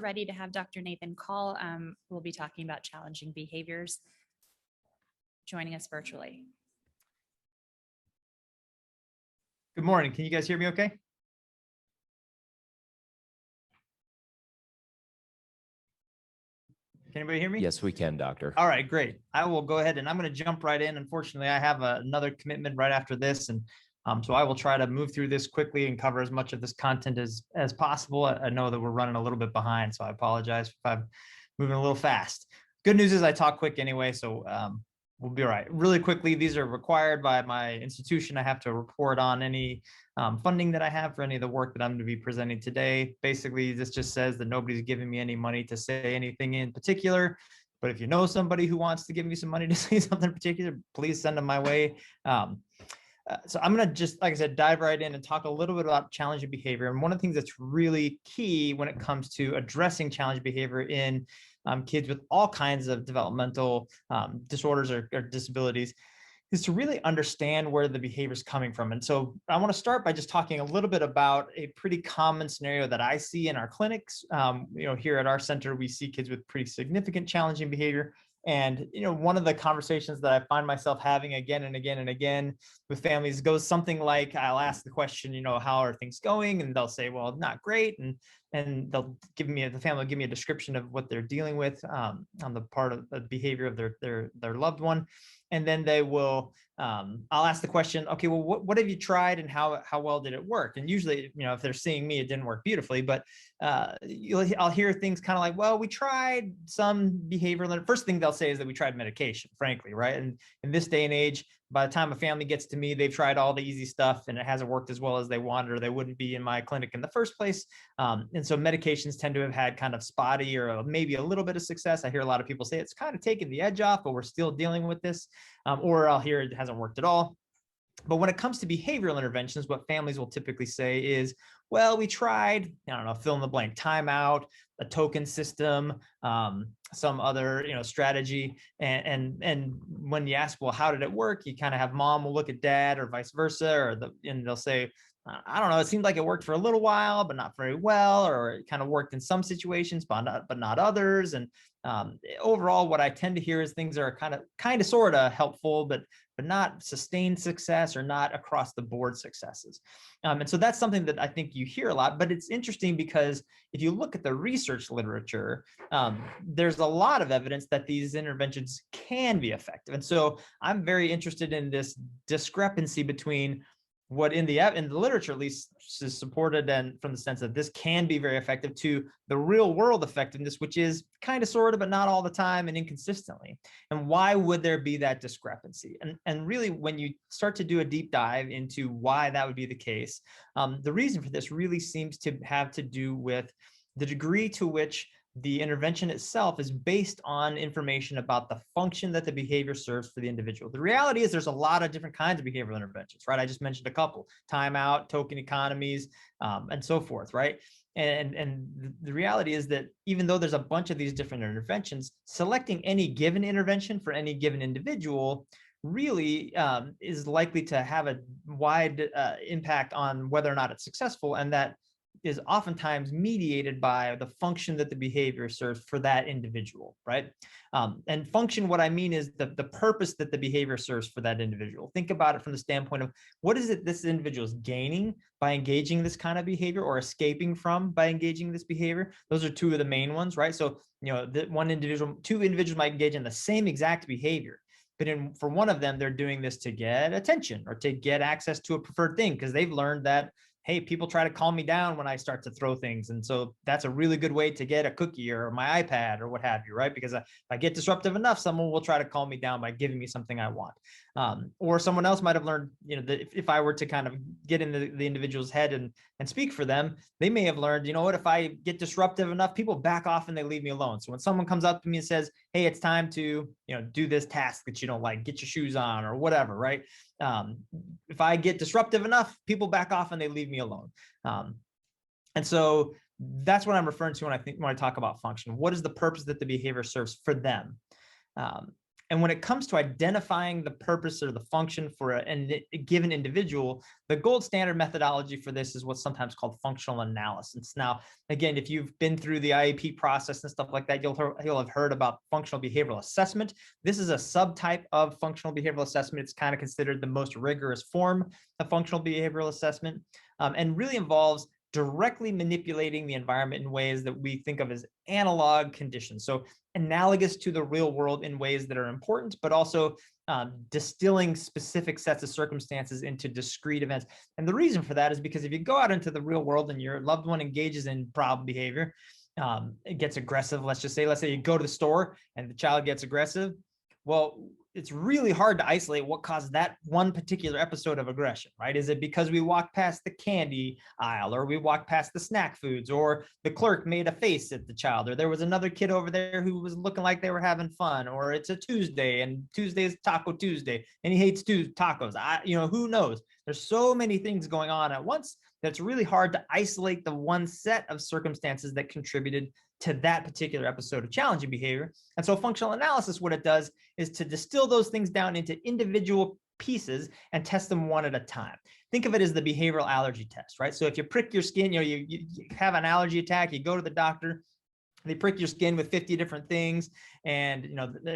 we're ready to have Dr. Nathan Call, we'll be talking about challenging behaviors, joining us virtually. Good morning. Can you guys hear me okay? Can anybody hear me? Yes, we can, doctor. All right, great. I will go ahead and I'm going to jump right in. Unfortunately, I have another commitment right after this. And so I will try to move through this quickly and cover as much of this content as possible. I know that we're running a little bit behind, so I apologize if I'm moving a little fast. Good news is I talk quick anyway, so we'll be all right. Really quickly, these are required by my institution. I have to report on any funding that I have for any of the work that I'm going to be presenting today. Basically, this just says that nobody's giving me any money to say anything in particular. But if you know somebody who wants to give me some money to say something in particular, please send them my way. So I'm going to just, like I said, dive right in and talk a little bit about challenging behavior. And one of the things that's really key when it comes to addressing challenging behavior in kids with all kinds of developmental disorders or disabilities is to really understand where the behavior is coming from. And so I want to start by just talking a little bit about a pretty common scenario that I see in our clinics. Here at our center, we see kids with pretty significant challenging behavior. And, one of the conversations that I find myself having again and again and again with families goes something like, I'll ask the question, how are things going? And they'll say, well, not great. And they'll the family will give me a description of what they're dealing with on the part of the behavior of their loved one. And then they will, I'll ask the question, okay, well, what have you tried and how well did it work? And usually, if they're seeing me, it didn't work beautifully, but I'll hear things kind of like, well, we tried some behavioral. First thing they'll say is that we tried medication, frankly, right? And in this day and age, by the time a family gets to me, they've tried all the easy stuff and it hasn't worked as well as they wanted, or they wouldn't be in my clinic in the first place. And so medications tend to have had kind of spotty or maybe a little bit of success. I hear a lot of people say it's kind of taken the edge off, but we're still dealing with this. Or I'll hear it hasn't worked at all. But when it comes to behavioral interventions, what families will typically say is, well, we tried, fill in the blank, timeout, a token system, some other, strategy. And when you ask, well, how did it work? You kind of have mom will look at dad or vice versa, and they'll say, I don't know, it seemed like it worked for a little while, but not very well, or it kind of worked in some situations, but not others. And overall, what I tend to hear is things are kind of sort of helpful, but not sustained success or not across the board successes. And so that's something that I think you hear a lot, but it's interesting because if you look at the research literature, there's a lot of evidence that these interventions can be effective. And so I'm very interested in this discrepancy between what in the literature at least is supported and from the sense that this can be very effective to the real world effectiveness, which is kind of sort of, but not all the time and inconsistently. And why would there be that discrepancy? And really, when you start to do a deep dive into why that would be the case, the reason for this really seems to have to do with the degree to which the intervention itself is based on information about the function that the behavior serves for the individual. The reality is there's a lot of different kinds of behavioral interventions, right? I just mentioned a couple: timeout, token economies, and so forth, right? And the reality is that even though there's a bunch of these different interventions, selecting any given intervention for any given individual really is likely to have a wide impact on whether or not it's successful, and that is oftentimes mediated by the function that the behavior serves for that individual, right? And function, what I mean is the purpose that the behavior serves for that individual. Think about it from the standpoint of what is it this individual is gaining by engaging this kind of behavior, or escaping from by engaging this behavior. Those are two of the main ones, right? So, two individuals might engage in the same exact behavior, but for one of them, they're doing this to get attention or to get access to a preferred thing because they've learned that, hey, people try to calm me down when I start to throw things. And so that's a really good way to get a cookie or my iPad or what have you, right? Because if I get disruptive enough, someone will try to calm me down by giving me something I want. Or someone else might have learned, that if I were to kind of get in the individual's head and speak for them, they may have learned, what, if I get disruptive enough, people back off and they leave me alone. So when someone comes up to me and says, hey, it's time to, do this task that you don't like, get your shoes on or whatever, right? If I get disruptive enough, people back off and they leave me alone. And so that's what I'm referring to when I talk about function. What is the purpose that the behavior serves for them? And when it comes to identifying the purpose or the function for a given individual, the gold standard methodology for this is what's sometimes called functional analysis. Now, again, if you've been through the IEP process and stuff like that, you'll have heard about functional behavioral assessment. This is a subtype of functional behavioral assessment. It's kind of considered the most rigorous form of functional behavioral assessment, and really involves directly manipulating the environment in ways that we think of as analog conditions. So analogous to the real world in ways that are important, but also distilling specific sets of circumstances into discrete events. And the reason for that is because if you go out into the real world and your loved one engages in problem behavior, it gets aggressive, let's say you go to the store and the child gets aggressive. Well, it's really hard to isolate what caused that one particular episode of aggression, right? Is it because we walked past the candy aisle, or we walked past the snack foods, or the clerk made a face at the child, or there was another kid over there who was looking like they were having fun, or it's a Tuesday and Tuesday is Taco Tuesday and he hates tacos. Who knows? There's so many things going on at once that's really hard to isolate the one set of circumstances that contributed to that particular episode of challenging behavior. And so functional analysis, what it does is to distill those things down into individual pieces and test them one at a time. Think of it as the behavioral allergy test, right? So if you prick your skin, you have an allergy attack, you go to the doctor, they prick your skin with 50 different things. And,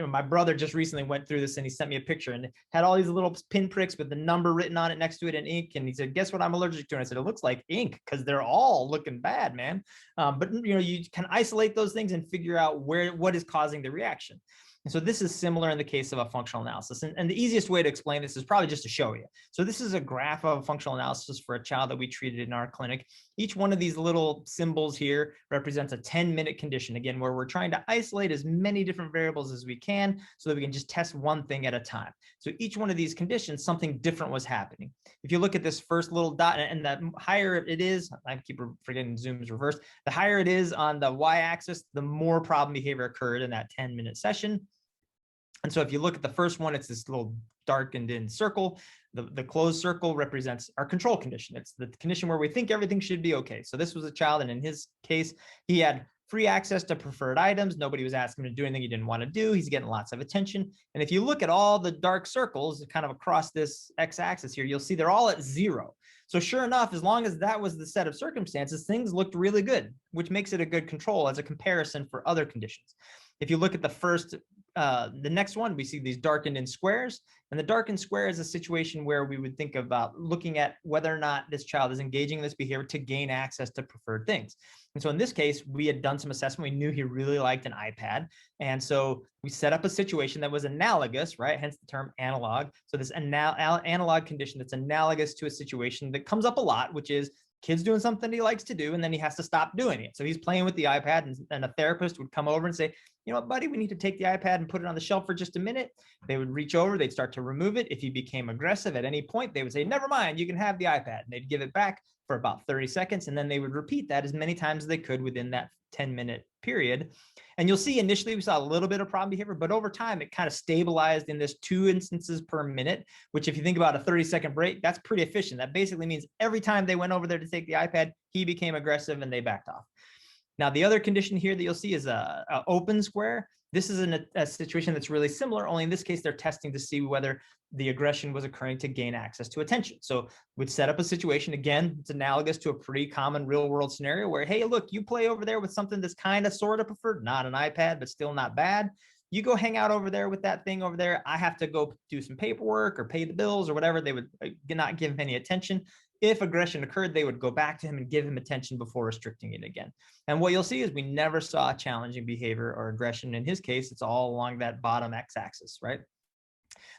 my brother just recently went through this and he sent me a picture and had all these little pinpricks with the number written on it next to it in ink. And he said, guess what I'm allergic to? And I said, it looks like ink, because they're all looking bad, man. But you can isolate those things and figure out what is causing the reaction. And so this is similar in the case of a functional analysis. And the easiest way to explain this is probably just to show you. So this is a graph of functional analysis for a child that we treated in our clinic. Each one of these little symbols here represents a 10-minute condition, again, where we're trying to isolate as many different variables as we can so that we can just test one thing at a time. So each one of these conditions, something different was happening. If you look at this first little dot, and the higher it is, I keep forgetting Zoom's reversed, the higher it is on the y-axis, the more problem behavior occurred in that 10-minute session. And so if you look at the first one, it's this little darkened in circle. The closed circle represents our control condition. It's the condition where we think everything should be okay. So this was a child, and in his case, he had free access to preferred items. Nobody was asking him to do anything he didn't want to do. He's getting lots of attention. And if you look at all the dark circles kind of across this x-axis here, you'll see they're all at 0. So sure enough, as long as that was the set of circumstances, things looked really good, which makes it a good control as a comparison for other conditions. If you look at the next one, we see these darkened in squares, and the darkened square is a situation where we would think about looking at whether or not this child is engaging in this behavior to gain access to preferred things. And so in this case, we had done some assessment. We knew he really liked an iPad. And so we set up a situation that was analogous, right? Hence the term analog. So this analog condition that's analogous to a situation that comes up a lot, which is kid's doing something he likes to do, and then he has to stop doing it. So he's playing with the iPad, and a therapist would come over and say, you know what, buddy, we need to take the iPad and put it on the shelf for just a minute. They would reach over, they'd start to remove it. If he became aggressive at any point, they would say, never mind, you can have the iPad. And they'd give it back for about 30 seconds. And then they would repeat that as many times as they could within that 10-minute period. And you'll see initially we saw a little bit of problem behavior, but over time it kind of stabilized in this 2 instances per minute, which if you think about a 30-second break, that's pretty efficient. That basically means every time they went over there to take the iPad, he became aggressive and they backed off. Now, the other condition here that you'll see is a open square. This is a situation that's really similar, only in this case, they're testing to see whether the aggression was occurring to gain access to attention. So we'd set up a situation, again, it's analogous to a pretty common real world scenario where, hey, look, you play over there with something that's kind of sort of preferred, not an iPad, but still not bad. You go hang out over there with that thing over there. I have to go do some paperwork or pay the bills or whatever. They would not give him any attention. If aggression occurred, they would go back to him and give him attention before restricting it again. And what you'll see is we never saw challenging behavior or aggression. In his case, it's all along that bottom x-axis, right?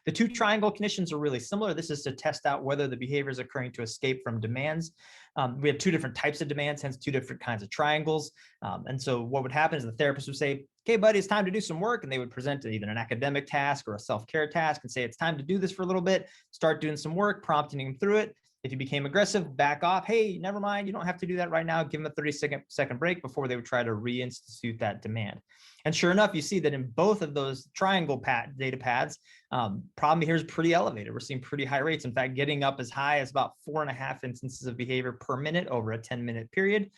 The 2 triangle conditions are really similar. This is to test out whether the behavior is occurring to escape from demands. We have 2 different types of demands, hence 2 different kinds of triangles. And so what would happen is the therapist would say, okay, buddy, it's time to do some work. And they would present either an academic task or a self-care task and say, it's time to do this for a little bit, start doing some work, prompting him through it. If he became aggressive, back off. Hey, never mind. You don't have to do that right now. Give him a 30-second break before they would try to reinstitute that demand. And sure enough, you see that in both of those triangle data pads, problem behavior is pretty elevated. We're seeing pretty high rates. In fact, getting up as high as about 4.5 instances of behavior per minute over a 10-minute period.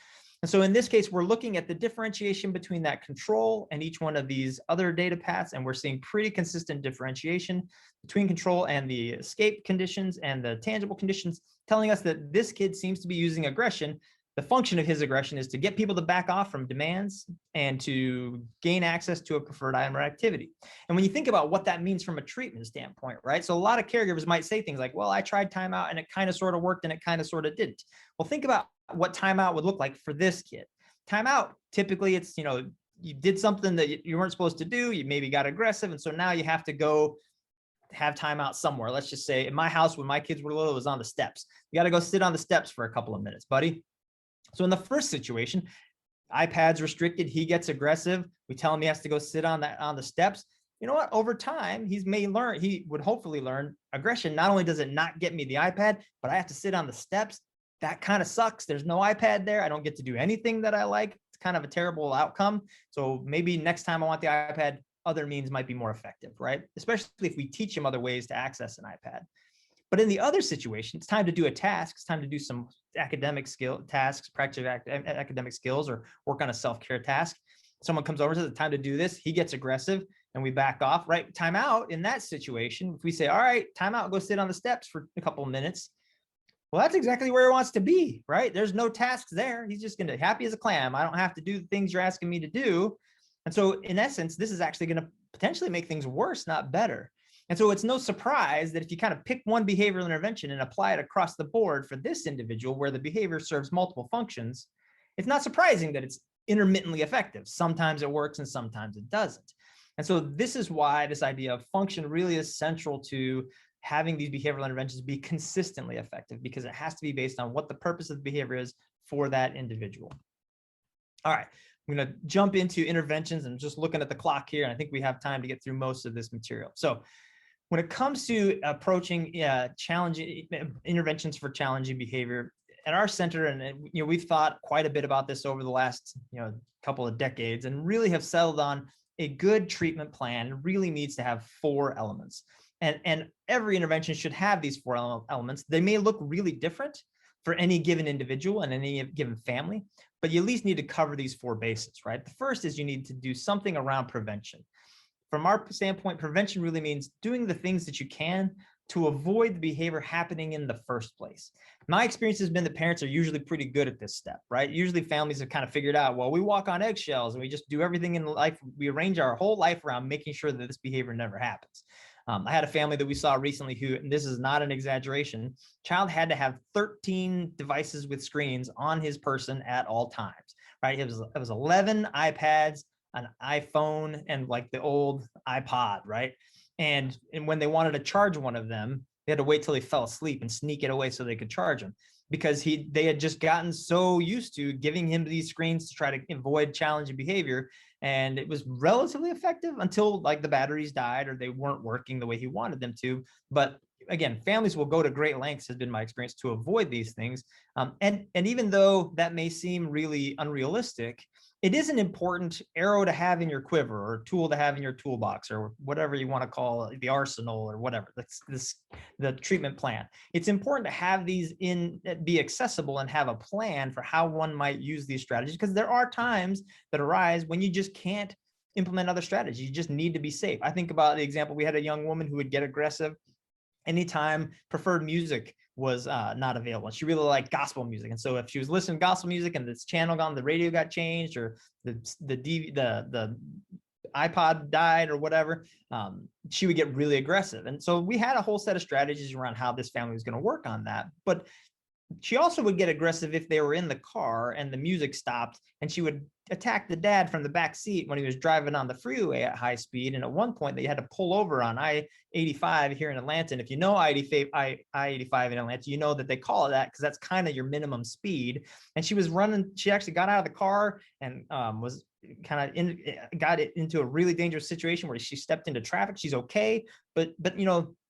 And so in this case, we're looking at the differentiation between that control and each one of these other data paths, and we're seeing pretty consistent differentiation between control and the escape conditions and the tangible conditions, telling us that this kid seems to be using aggression. The function of his aggression is to get people to back off from demands and to gain access to a preferred item or activity. And when you think about what that means from a treatment standpoint, right? So a lot of caregivers might say things like, well, I tried timeout and it kind of sort of worked and it kind of sort of didn't. Well, think about what timeout would look like for this kid. Timeout, typically it's, you did something that you weren't supposed to do, you maybe got aggressive, and so now you have to go have timeout somewhere. Let's just say in my house, when my kids were little, it was on the steps. You got to go sit on the steps for a couple of minutes, buddy. So in the first situation, iPad's restricted, he gets aggressive. We tell him he has to go sit on the steps. You know what? Over time, he would hopefully learn aggression. Not only does it not get me the iPad, but I have to sit on the steps. That kind of sucks. There's no iPad there. I don't get to do anything that I like. It's kind of a terrible outcome. So maybe next time I want the iPad, other means might be more effective, right? Especially if we teach him other ways to access an iPad. But in the other situation, it's time to do a task. It's time to do some academic skill tasks, practice academic skills, or work on a self-care task. Someone comes over, says it's time to do this. He gets aggressive and we back off, right? Time out in that situation. If we say, all right, time out, go sit on the steps for a couple of minutes. Well, that's exactly where he wants to be, right? There's no tasks there. He's just going to be happy as a clam. I don't have to do the things you're asking me to do. And so in essence, this is actually going to potentially make things worse, not better. And so it's no surprise that if you kind of pick one behavioral intervention and apply it across the board for this individual where the behavior serves multiple functions, it's not surprising that it's intermittently effective. Sometimes it works and sometimes it doesn't. And so this is why this idea of function really is central to having these behavioral interventions be consistently effective, because it has to be based on what the purpose of the behavior is for that individual. All right, I'm going to jump into interventions and just looking at the clock here. And I think we have time to get through most of this material. So when it comes to approaching challenging interventions for challenging behavior at our center, and we've thought quite a bit about this over the last couple of decades, and really have settled on a good treatment plan really needs to have 4 elements. And every intervention should have these 4 elements. They may look really different for any given individual and any given family, but you at least need to cover these 4 bases, right? The first is you need to do something around prevention. From our standpoint, prevention really means doing the things that you can to avoid the behavior happening in the first place. My experience has been that parents are usually pretty good at this step, right? Usually families have kind of figured out, well, we walk on eggshells and we just do everything in life. We arrange our whole life around making sure that this behavior never happens. I had a family that we saw recently who, and this is not an exaggeration, child had to have 13 devices with screens on his person at all times, right? It was 11 iPads, an iPhone, and like the old iPod, right? And when they wanted to charge one of them, they had to wait till he fell asleep and sneak it away so they could charge him, because they had just gotten so used to giving him these screens to try to avoid challenging behavior. And it was relatively effective until like the batteries died or they weren't working the way he wanted them to. But again, families will go to great lengths, has been my experience, to avoid these things. And even though that may seem really unrealistic, it is an important arrow to have in your quiver, or tool to have in your toolbox, or whatever you want to call it, the arsenal or whatever. That's the treatment plan. It's important to have these be accessible and have a plan for how one might use these strategies, because there are times that arise when you just can't implement other strategies. You just need to be safe. I think about the example, we had a young woman who would get aggressive anytime preferred music was not available. She really liked gospel music. And so if she was listening to gospel music and this channel on the radio got changed, or the iPod died or whatever, she would get really aggressive. And so we had a whole set of strategies around how this family was going to work on that. But she also would get aggressive if they were in the car and the music stopped, and she would attack the dad from the back seat when he was driving on the freeway at high speed. And at one point they had to pull over on I-85 here in Atlanta. And if you know I-85 in Atlanta, you know that they call it that because that's kind of your minimum speed. And she was running, she actually got out of the car and was kind of got it into a really dangerous situation where she stepped into traffic. She's okay. But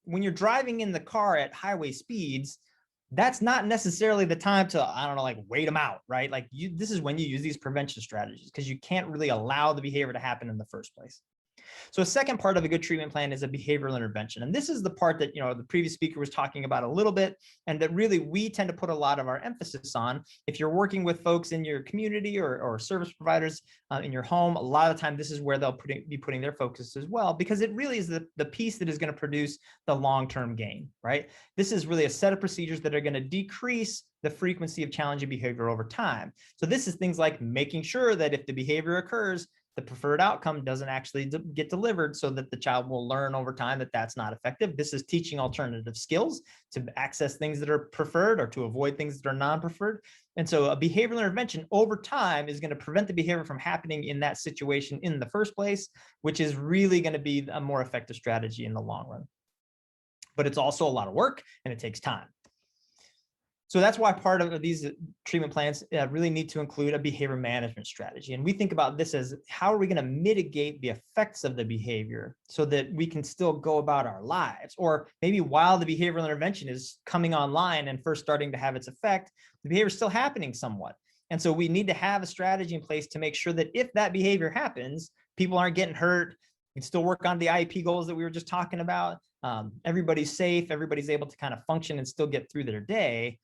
when you're driving in the car at highway speeds, that's not necessarily the time to, I don't know, like wait them out, right? Like this is when you use these prevention strategies, because you can't really allow the behavior to happen in the first place. So a second part of a good treatment plan is a behavioral intervention. And this is the part that, the previous speaker was talking about a little bit, and that really we tend to put a lot of our emphasis on. If you're working with folks in your community or service providers in your home, a lot of the time, this is where they'll be putting their focus as well, because it really is the piece that is going to produce the long-term gain, right? This is really a set of procedures that are going to decrease the frequency of challenging behavior over time. So this is things like making sure that if the behavior occurs, the preferred outcome doesn't actually get delivered, so that the child will learn over time that that's not effective. This is teaching alternative skills to access things that are preferred or to avoid things that are non-preferred. And so a behavioral intervention over time is going to prevent the behavior from happening in that situation in the first place, which is really going to be a more effective strategy in the long run. But it's also a lot of work and it takes time. So that's why part of these treatment plans really need to include a behavior management strategy. And we think about this as, how are we going to mitigate the effects of the behavior so that we can still go about our lives? Or maybe while the behavioral intervention is coming online and first starting to have its effect, the behavior is still happening somewhat. And so we need to have a strategy in place to make sure that if that behavior happens, people aren't getting hurt. We can still work on the IEP goals that we were just talking about. Everybody's safe, everybody's able to kind of function and still get through their day.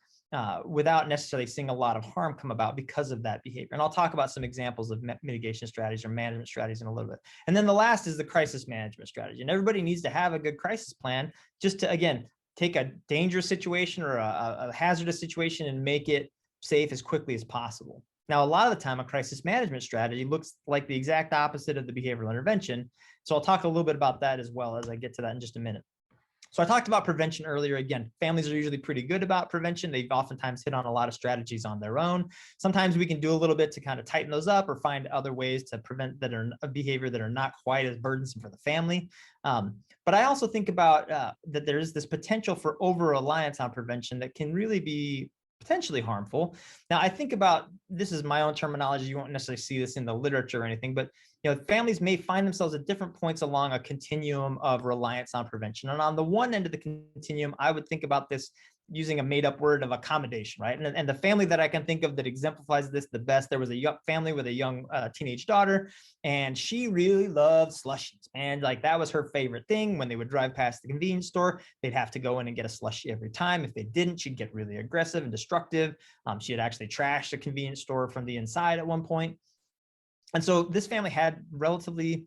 Without necessarily seeing a lot of harm come about because of that behavior. And I'll talk about some examples of mitigation strategies or management strategies in a little bit. And then the last is the crisis management strategy. And everybody needs to have a good crisis plan just to, again, take a dangerous situation or a hazardous situation and make it safe as quickly as possible. Now, a lot of the time, a crisis management strategy looks like the exact opposite of the behavioral intervention. So I'll talk a little bit about that as well as I get to that in just a minute. So I talked about prevention earlier. Again, families are usually pretty good about prevention. They've oftentimes hit on a lot of strategies on their own. Sometimes we can do a little bit to kind of tighten those up or find other ways to prevent that are a behavior that are not quite as burdensome for the family. But I also think about that there is this potential for over-reliance on prevention that can really be potentially harmful. Now, I think about, this is my own terminology. You won't necessarily see this in the literature or anything, but families may find themselves at different points along a continuum of reliance on prevention. And on the one end of the continuum, I would think about this using a made-up word of accommodation, right? And the family that I can think of that exemplifies this the best, there was a young family with a young teenage daughter, and she really loved slushies. And like, that was her favorite thing. When they would drive past the convenience store, they'd have to go in and get a slushie every time. If they didn't, she'd get really aggressive and destructive. She had actually trashed a convenience store from the inside at one point. And so this family had relatively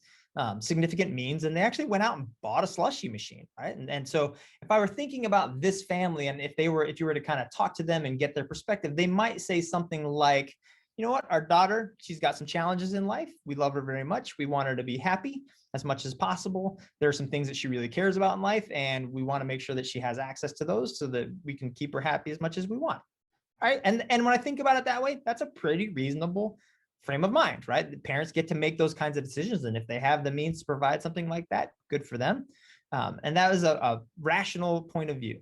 significant means, and they actually went out and bought a slushie machine, right? And so if I were thinking about this family, and if you were to kind of talk to them and get their perspective, they might say something like, you know what, our daughter, she's got some challenges in life. We love her very much. We want her to be happy as much as possible. There are some things that she really cares about in life, and we want to make sure that she has access to those so that we can keep her happy as much as we want. All right. And when I think about it that way, that's a pretty reasonable frame of mind, right? The parents get to make those kinds of decisions. And if they have the means to provide something like that, good for them. And that is a rational point of view.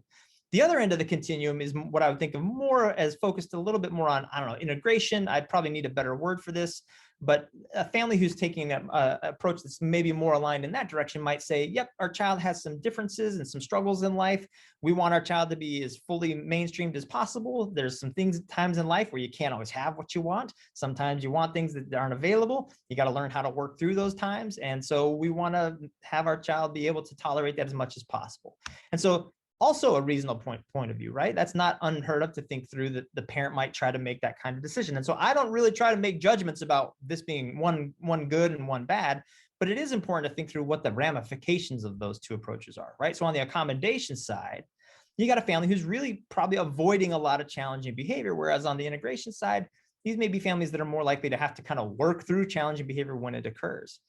The other end of the continuum is what I would think of more as focused a little bit more on, I don't know, integration. I'd probably need a better word for this, but a family who's taking an approach that's maybe more aligned in that direction might say, yep, our child has some differences and some struggles in life. We want our child to be as fully mainstreamed as possible. There's some times in life where you can't always have what you want. Sometimes you want things that aren't available. You got to learn how to work through those times. And so we want to have our child be able to tolerate that as much as possible. And so also a reasonable point of view, right? That's not unheard of to think through, that the parent might try to make that kind of decision. And so I don't really try to make judgments about this being one good and one bad, but it is important to think through what the ramifications of those two approaches are, right? So on the accommodation side, you got a family who's really probably avoiding a lot of challenging behavior, whereas on the integration side, these may be families that are more likely to have to kind of work through challenging behavior when it occurs.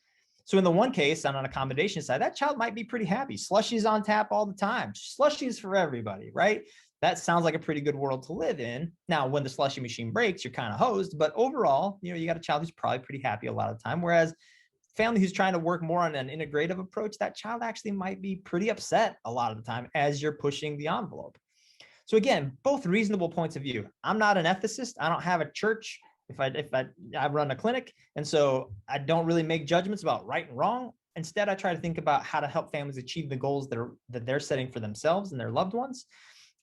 So in the one case, on an accommodation side, that child might be pretty happy. Slushies on tap all the time. Slushies for everybody, right? That sounds like a pretty good world to live in. Now, when the slushie machine breaks, you're kind of hosed. But overall, you got a child who's probably pretty happy a lot of the time. Whereas family who's trying to work more on an integrative approach, that child actually might be pretty upset a lot of the time as you're pushing the envelope. So again, both reasonable points of view. I'm not an ethicist. I don't have a church. If I run a clinic, and so I don't really make judgments about right and wrong. Instead, I try to think about how to help families achieve the goals that they're setting for themselves and their loved ones.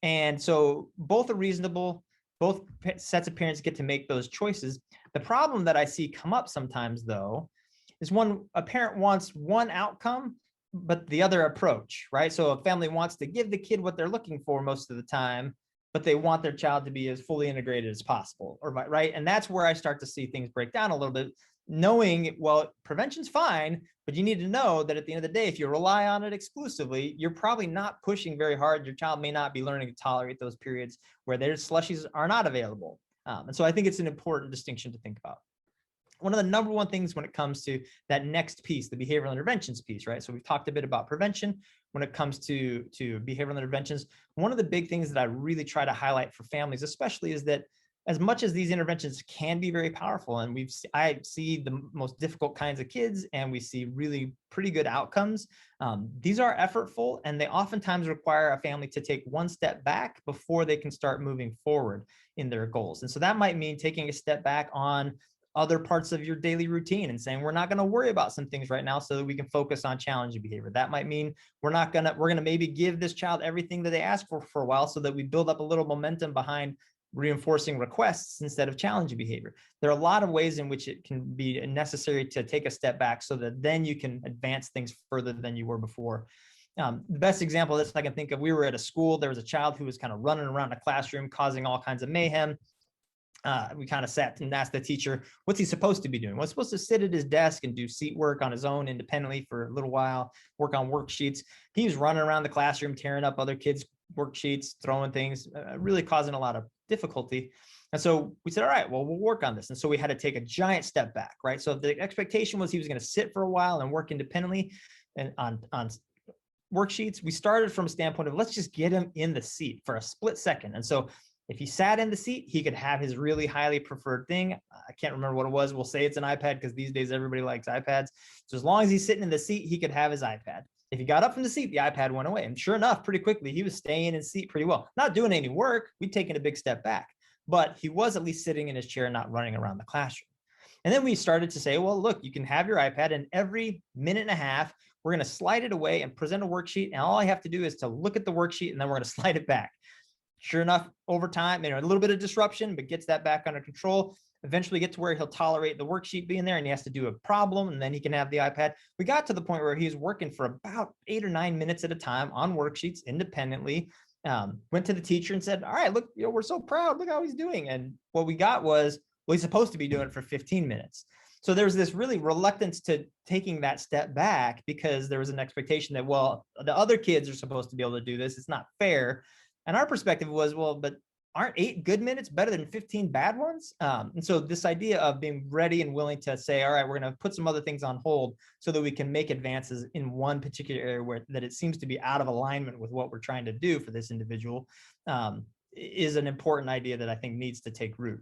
And so both are reasonable. Both sets of parents get to make those choices. The problem that I see come up sometimes, though, is a parent wants one outcome, but the other approach, right? So a family wants to give the kid what they're looking for most of the time, but they want their child to be as fully integrated as possible, right? And that's where I start to see things break down a little bit, knowing, well, prevention's fine, but you need to know that at the end of the day, if you rely on it exclusively, you're probably not pushing very hard. Your child may not be learning to tolerate those periods where their slushies are not available. And so I think it's an important distinction to think about. One of the number one things when it comes to that next piece, the behavioral interventions piece, right? So we've talked a bit about prevention. When it comes to behavioral interventions, one of the big things that I really try to highlight for families, especially, is that as much as these interventions can be very powerful, and I see the most difficult kinds of kids, and we see really pretty good outcomes. These are effortful, and they oftentimes require a family to take one step back before they can start moving forward in their goals. And so that might mean taking a step back on other parts of your daily routine and saying, we're not going to worry about some things right now so that we can focus on challenging behavior. That might mean we're going to maybe give this child everything that they ask for a while so that we build up a little momentum behind reinforcing requests instead of challenging behavior. There are a lot of ways in which it can be necessary to take a step back so that then you can advance things further than you were before. The best example of this I can think of, we were at a school, there was a child who was kind of running around a classroom causing all kinds of mayhem. We kind of sat and asked the teacher, what's he supposed to be doing? Well, he's supposed to sit at his desk and do seat work on his own independently for a little while, work on worksheets. He was running around the classroom, tearing up other kids' worksheets, throwing things, really causing a lot of difficulty. And so we said, all right, well, we'll work on this. And so we had to take a giant step back, right? So the expectation was he was going to sit for a while and work independently and on worksheets. We started from a standpoint of, let's just get him in the seat for a split second. And so if he sat in the seat, he could have his really highly preferred thing. I can't remember what it was. We'll say it's an iPad because these days everybody likes iPads. So as long as he's sitting in the seat, he could have his iPad. If he got up from the seat, the iPad went away. And sure enough, pretty quickly, he was staying in his seat pretty well. Not doing any work. We'd taken a big step back, but he was at least sitting in his chair, not running around the classroom. And then we started to say, well, look, you can have your iPad, and every minute and a half, we're going to slide it away and present a worksheet. And all I have to do is to look at the worksheet, and then we're going to slide it back. Sure enough, over time, a little bit of disruption, but gets that back under control. Eventually get to where he'll tolerate the worksheet being there, and he has to do a problem, and then he can have the iPad. We got to the point where he was working for about 8 or 9 minutes at a time on worksheets independently. Went to the teacher and said, all right, look, we're so proud. Look how he's doing. And what we got was, well, he's supposed to be doing it for 15 minutes. So there was this really reluctance to taking that step back because there was an expectation that, well, the other kids are supposed to be able to do this. It's not fair. And our perspective was, well, but aren't 8 good minutes better than 15 bad ones? And so this idea of being ready and willing to say, all right, we're going to put some other things on hold so that we can make advances in one particular area where that it seems to be out of alignment with what we're trying to do for this individual, is an important idea that I think needs to take root.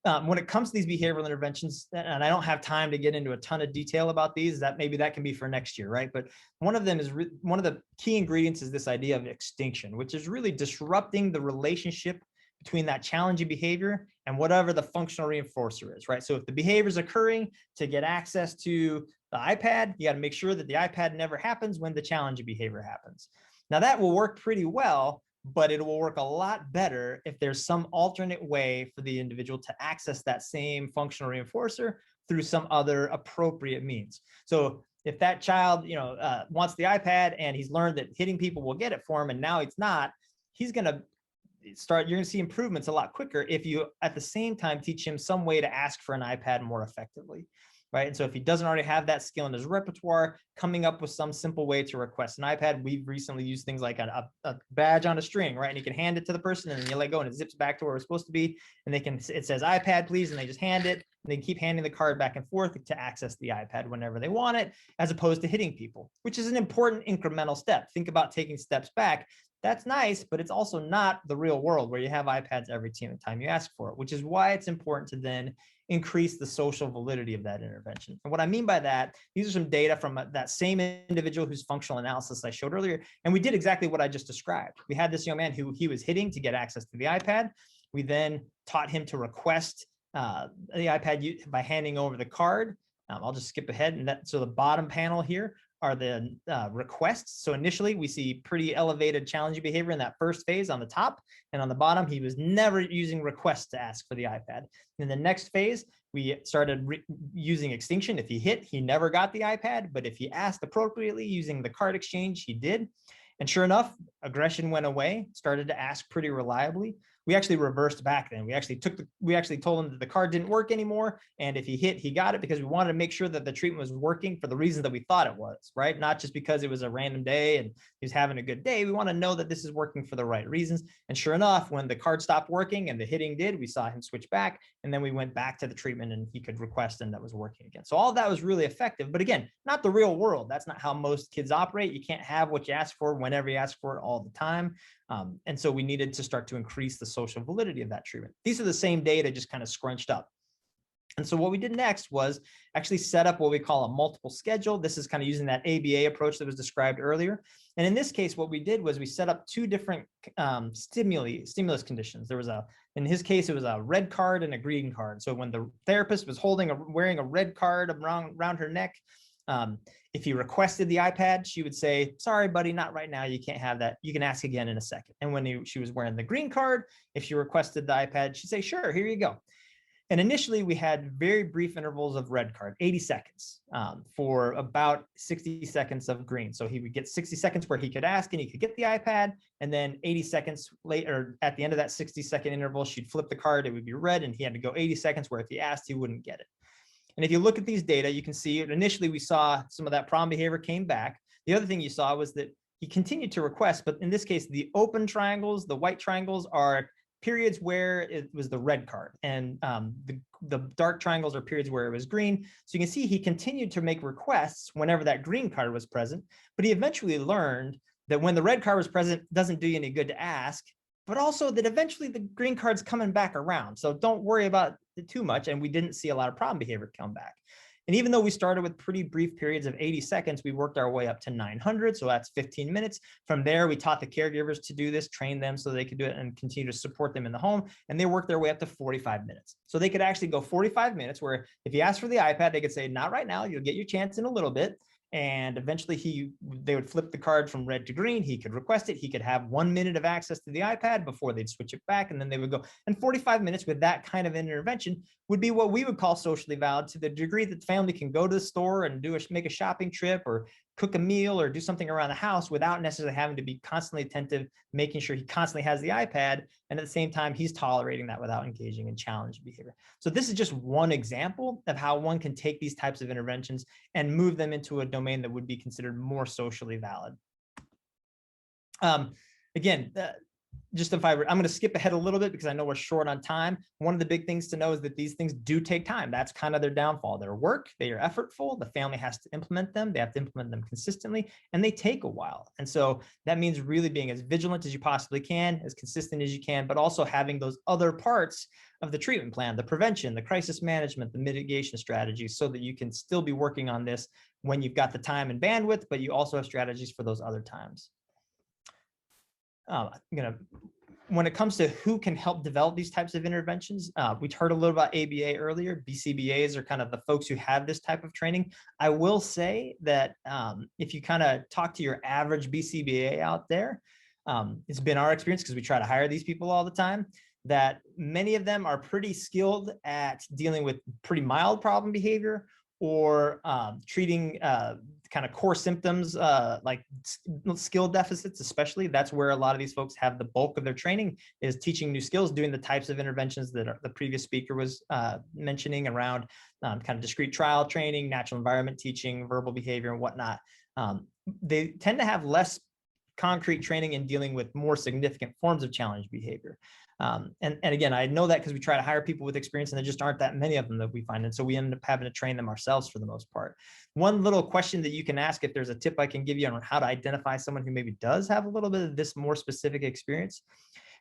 When it comes to these behavioral interventions, and I don't have time to get into a ton of detail about these, that maybe that can be for next year, right? But one of them is one of the key ingredients is this idea of extinction, which is really disrupting the relationship between that challenging behavior and whatever the functional reinforcer is, right? So if the behavior is occurring to get access to the iPad, you got to make sure that the iPad never happens when the challenging behavior happens. Now that will work pretty well, but it will work a lot better if there's some alternate way for the individual to access that same functional reinforcer through some other appropriate means. So if that child, wants the iPad and he's learned that hitting people will get it for him, and now it's not, you're going to see improvements a lot quicker if you at the same time teach him some way to ask for an iPad more effectively. Right. And so if he doesn't already have that skill in his repertoire, coming up with some simple way to request an iPad. We've recently used things like a badge on a string, right? And you can hand it to the person and then you let go and it zips back to where it's supposed to be. And it says iPad, please. And they just hand it and they keep handing the card back and forth to access the iPad whenever they want it, as opposed to hitting people, which is an important incremental step. Think about taking steps back. That's nice, but it's also not the real world where you have iPads every time you ask for it, which is why it's important to then increase the social validity of that intervention. And what I mean by that, these are some data from that same individual whose functional analysis I showed earlier. And we did exactly what I just described. We had this young man who he was hitting to get access to the iPad. We then taught him to request the iPad by handing over the card. I'll just skip ahead. So the bottom panel here are the requests. So initially we see pretty elevated challenging behavior in that first phase on the top, and on the bottom, he was never using requests to ask for the iPad. In the next phase, we started using Extinction. If he hit, he never got the iPad, but if he asked appropriately using the card exchange, he did. And sure enough, aggression went away, started to ask pretty reliably. We actually reversed back then. We actually told him that the card didn't work anymore. And if he hit, he got it, because we wanted to make sure that the treatment was working for the reason that we thought it was, right? Not just because it was a random day and he was having a good day. We want to know that this is working for the right reasons. And sure enough, when the card stopped working and the hitting did, we saw him switch back. And then we went back to the treatment and he could request, and that was working again. So all of that was really effective. But again, not the real world. That's not how most kids operate. You can't have what you ask for whenever you ask for it all the time. And so we needed to start to increase the social validity of that treatment. These are the same data, just kind of scrunched up. And so what we did next was actually set up what we call a multiple schedule. This is kind of using that ABA approach that was described earlier. And in this case, what we did was we set up two different stimulus conditions. In his case, it was a red card and a green card. So when the therapist was wearing a red card around her neck, if he requested the iPad, she would say, sorry, buddy, not right now. You can't have that. You can ask again in a second. And when she was wearing the green card, if she requested the iPad, she'd say, sure, here you go. And initially, we had very brief intervals of red card, 80 seconds for about 60 seconds of green. So he would get 60 seconds where he could ask and he could get the iPad. And then 80 seconds later, at the end of that 60-second interval, she'd flip the card. It would be red, and he had to go 80 seconds where if he asked, he wouldn't get it. And if you look at these data, you can see initially we saw some of that problem behavior came back. The other thing you saw was that he continued to request, but in this case, the open triangles, the white triangles are periods where it was the red card, and the dark triangles are periods where it was green. So you can see he continued to make requests whenever that green card was present, but he eventually learned that when the red card was present, it doesn't do you any good to ask, but also that eventually the green card's coming back around. So don't worry about it too much. And we didn't see a lot of problem behavior come back. And even though we started with pretty brief periods of 80 seconds, we worked our way up to 900. So that's 15 minutes. From there, we taught the caregivers to do this, train them so they could do it and continue to support them in the home. And they worked their way up to 45 minutes. So they could actually go 45 minutes where if you asked for the iPad, they could say, not right now, you'll get your chance in a little bit. And eventually they would flip the card from red to green. He could request it. He could have 1 minute of access to the iPad before they'd switch it back. And then they would go. And 45 minutes with that kind of intervention would be what we would call socially valid, to the degree that the family can go to the store and make a shopping trip or cook a meal or do something around the house without necessarily having to be constantly attentive, making sure he constantly has the iPad. And at the same time, he's tolerating that without engaging in challenge behavior. So this is just one example of how one can take these types of interventions and move them into a domain that would be considered more socially valid. Again, I'm going to skip ahead a little bit because I know we're short on time. One of the big things to know is that these things do take time. That's kind of their downfall. Their work, they are effortful. The family has to implement them. They have to implement them consistently, and they take a while. And so that means really being as vigilant as you possibly can, as consistent as you can, but also having those other parts of the treatment plan, the prevention, the crisis management, the mitigation strategies, so that you can still be working on this when you've got the time and bandwidth, but you also have strategies for those other times. When it comes to who can help develop these types of interventions, we heard a little about ABA earlier. BCBAs are kind of the folks who have this type of training. I will say that if you kind of talk to your average BCBA out there, it's been our experience, because we try to hire these people all the time, that many of them are pretty skilled at dealing with pretty mild problem behavior, or treating kind of core symptoms like skill deficits, especially. That's where a lot of these folks have the bulk of their training, is teaching new skills, doing the types of interventions that the previous speaker was mentioning around kind of discrete trial training, natural environment teaching, verbal behavior, and whatnot. They tend to have less concrete training in dealing with more significant forms of challenge behavior. And again, I know that because we try to hire people with experience, and there just aren't that many of them that we find. And so we end up having to train them ourselves for the most part. One little question that you can ask, if there's a tip I can give you on how to identify someone who maybe does have a little bit of this more specific experience,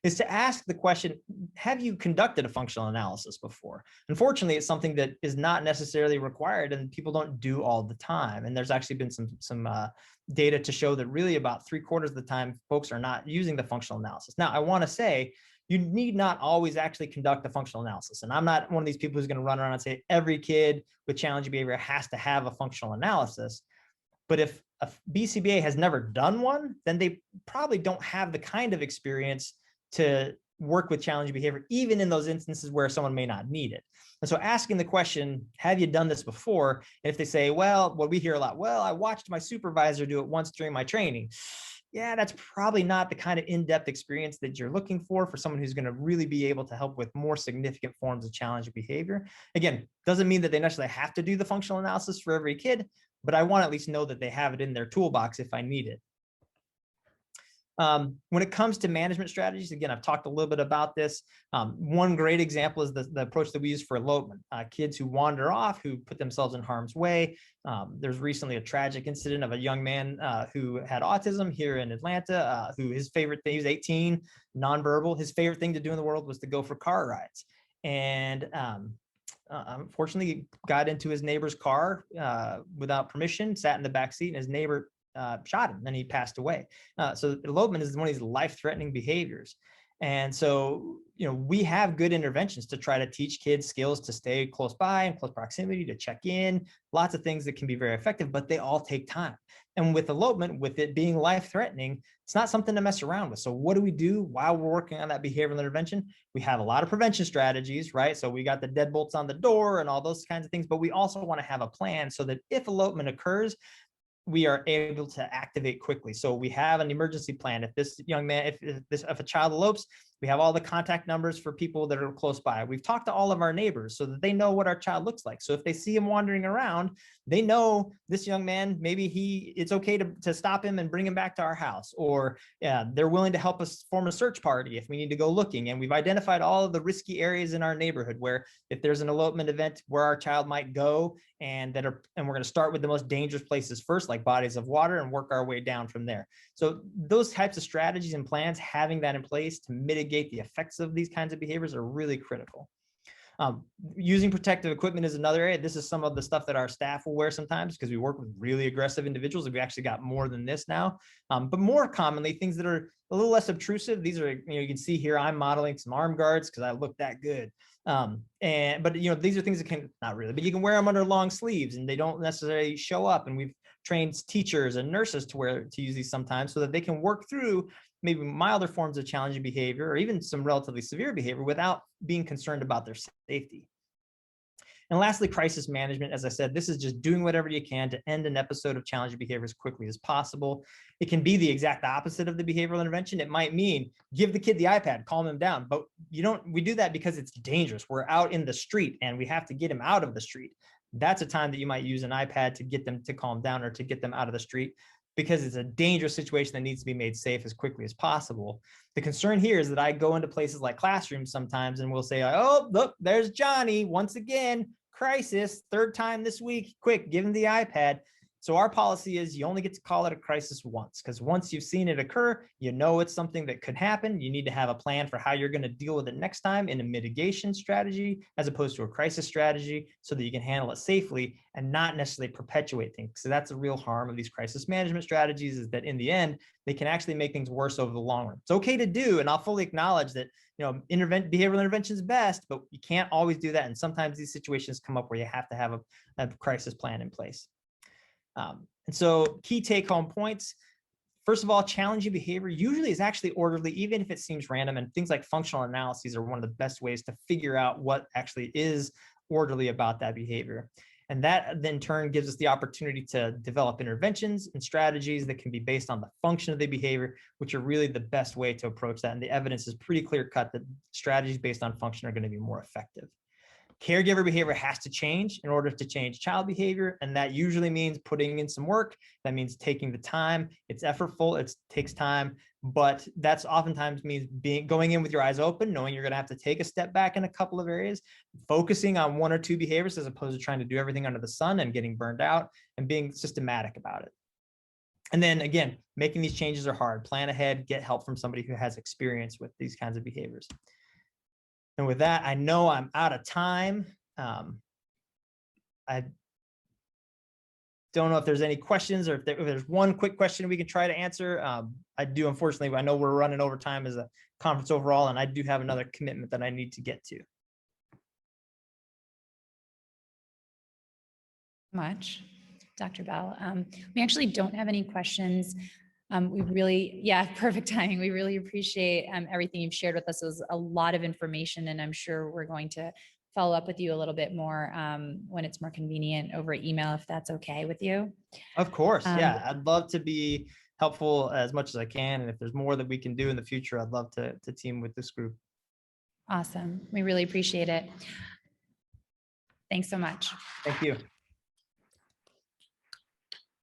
is to ask the question, have you conducted a functional analysis before? Unfortunately, it's something that is not necessarily required, and people don't do all the time. And there's actually been some data to show that really about 3/4 of the time, folks are not using the functional analysis. Now, I want to say, you need not always actually conduct a functional analysis. And I'm not one of these people who's going to run around and say every kid with challenging behavior has to have a functional analysis. But if a BCBA has never done one, then they probably don't have the kind of experience to work with challenging behavior, even in those instances where someone may not need it. And so asking the question, have you done this before? And if they say, well, what we hear a lot, well, I watched my supervisor do it once during my training. Yeah, that's probably not the kind of in-depth experience that you're looking for someone who's going to really be able to help with more significant forms of challenging behavior. Again, doesn't mean that they necessarily have to do the functional analysis for every kid, but I want to at least know that they have it in their toolbox if I need it. When it comes to management strategies, again, I've talked a little bit about this. One great example is the approach that we use for elopement. Kids who wander off, who put themselves in harm's way. There's recently a tragic incident of a young man who had autism here in Atlanta, who his favorite thing, he was 18, nonverbal. His favorite thing to do in the world was to go for car rides. And unfortunately, got into his neighbor's car without permission, sat in the back seat, and his neighbor shot him, and he passed away. So elopement is one of these life-threatening behaviors. And so, we have good interventions to try to teach kids skills to stay close by and close proximity, to check in, lots of things that can be very effective, but they all take time. And with elopement, with it being life-threatening, it's not something to mess around with. So what do we do while we're working on that behavioral intervention? We have a lot of prevention strategies, right? So we got the deadbolts on the door and all those kinds of things, but we also want to have a plan so that if elopement occurs, we are able to activate quickly. So we have an emergency plan. If this young man, if a child elopes, we have all the contact numbers for people that are close by. We've talked to all of our neighbors so that they know what our child looks like. So if they see him wandering around, they know this young man, maybe it's okay to stop him and bring him back to our house, or they're willing to help us form a search party if we need to go looking. And we've identified all of the risky areas in our neighborhood where if there's an elopement event where our child might go, and we're going to start with the most dangerous places first, like bodies of water, and work our way down from there. So those types of strategies and plans, having that in place to mitigate the effects of these kinds of behaviors, are really critical. Using protective equipment is another area. This is some of the stuff that our staff will wear sometimes because we work with really aggressive individuals. We actually got more than this now, but more commonly things that are a little less obtrusive. These are, you can see here, I'm modeling some arm guards because I look that good. But these are things that can, not really, but you can wear them under long sleeves and they don't necessarily show up. And we've trained teachers and nurses to use these sometimes so that they can work through maybe milder forms of challenging behavior or even some relatively severe behavior without being concerned about their safety. And lastly, crisis management. As I said, this is just doing whatever you can to end an episode of challenging behavior as quickly as possible. It can be the exact opposite of the behavioral intervention. It might mean give the kid the iPad, calm him down, but we do that because it's dangerous. We're out in the street and we have to get him out of the street. That's a time that you might use an iPad to get them to calm down or to get them out of the street, because it's a dangerous situation that needs to be made safe as quickly as possible. The concern here is that I go into places like classrooms sometimes and we'll say, oh, look, there's Johnny once again, crisis, third time this week, quick, give him the iPad. So our policy is you only get to call it a crisis once, because once you've seen it occur, it's something that could happen. You need to have a plan for how you're going to deal with it next time in a mitigation strategy, as opposed to a crisis strategy, so that you can handle it safely and not necessarily perpetuate things. So that's the real harm of these crisis management strategies, is that in the end, they can actually make things worse over the long run. It's okay to do, and I'll fully acknowledge that behavioral intervention is best, but you can't always do that. And sometimes these situations come up where you have to have a crisis plan in place. And so key take-home points. First of all, challenging behavior usually is actually orderly, even if it seems random, and things like functional analyses are one of the best ways to figure out what actually is orderly about that behavior. And that then in turn gives us the opportunity to develop interventions and strategies that can be based on the function of the behavior, which are really the best way to approach that. And the evidence is pretty clear-cut that strategies based on function are going to be more effective. Caregiver behavior has to change in order to change child behavior. And that usually means putting in some work. That means taking the time. It's effortful. It takes time, but that's oftentimes means going in with your eyes open, knowing you're going to have to take a step back in a couple of areas, focusing on one or two behaviors as opposed to trying to do everything under the sun and getting burned out, and being systematic about it. And then again, making these changes are hard. Plan ahead, get help from somebody who has experience with these kinds of behaviors. And with that, I know I'm out of time. I don't know if there's any questions, or if there's one quick question we can try to answer. I do, unfortunately, I know we're running over time as a conference overall, and I do have another commitment that I need to get to. Much, Dr. Bell. We actually don't have any questions We really, yeah, perfect timing. We really appreciate everything you've shared with us. It was a lot of information, and I'm sure we're going to follow up with you a little bit more when it's more convenient over email, if that's okay with you. Of course. Yeah. I'd love to be helpful as much as I can. And if there's more that we can do in the future, I'd love to team with this group. Awesome. We really appreciate it. Thanks so much. Thank you.